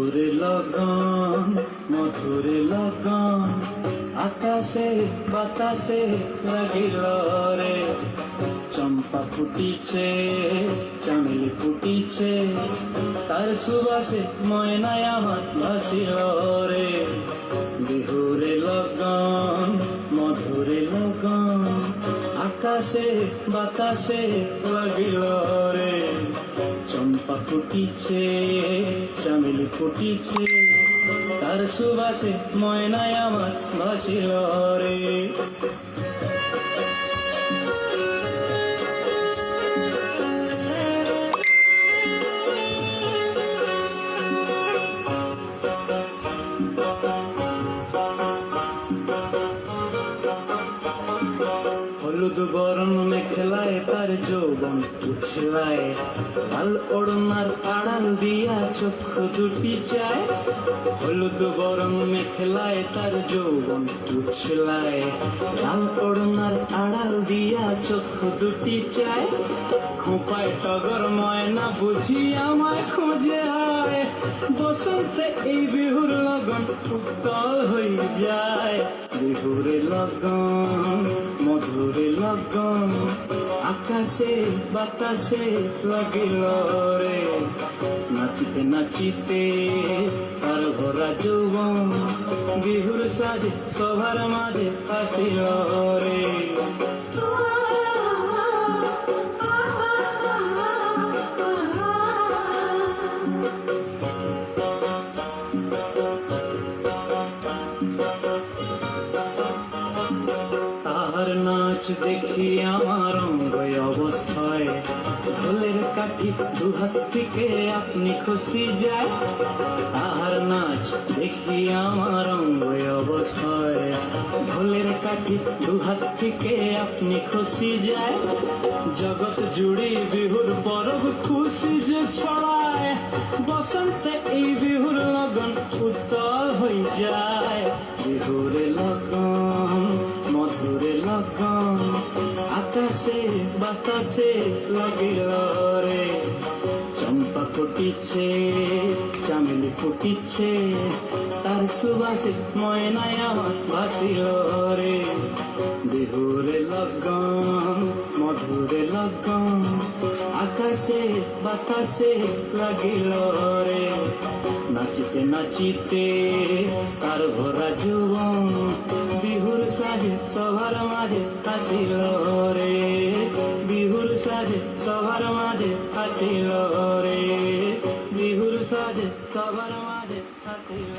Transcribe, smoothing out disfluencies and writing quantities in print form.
বিহুরে লগন মধুরে লগন আকাশে বাতাসে লাগিল রে চম্পা ফুটিছে চামেলি ফুটিছে তার সুবাসে ময়নায় আমার ভাসিল রে বিহুরে লগন মধুরে লগন আকাশে বাতাসে লাগিল রে চম্পা ফুটিছে চামেলি ফুটিছে তার সুবাসে ময়নায় আমার ভাসিল রে হলুদ বরণ মেখলায় তার যৌবন উছলায় লাল ওড়নার আড়াল দিয়া চক্ষু দুটি চায় হলুদ বরণ মেখলায় তার যৌবন উছলায় লাল ওড়নার আড়াল দিয়া চক্ষু দুটি চায় খোঁপায় টগর ময়না বুঝি আমায় খোঁজে আয় বসন্তে এই বিহুর লগন উত্তল হয়ে যায় বিহুরে লগন মধুরে লগন আকাশে বাতাসে লাগিল রে নাচিতে নাচিতে তার ভরা যৌবন বিহুর সাজে সবার মাঝে আসিল রে তাহার নাচ দেখি আমার অঙ্গ অবস্থায় ঢোলের কাঠি দুহাত থেকে আপনি খুশি যায় তাহার নাচ দেখি আমার অঙ্গ অবস্থায় ঢোলের কাঠি দুহাত থেকে আপনি খুশি যায় জগৎ জুড়ে বিহুর পরব খুশি যে ছড়ায় বসন্তে এই বিহুর লগন উত্তল হয়ে যায় বিহুরে লগন মধুরে লগন আকাশে বাতাসে লাগিল রে চম্পা ফুটিছে চামেলি ফুটিছে তার সুবাসে ময়নায় আমার ভাসিল রে বিহুরে লগন মধুরে লগন আকাশে বাতাসে লাগিল রে নাচিতে নাচিতে তার ভরা যৌবন বিহুর সাজে সবার মাঝে আসিল রে বিহুর সাজে সবার মাঝে আসিল রে বিহুর সাজে সবার মাঝে আসিল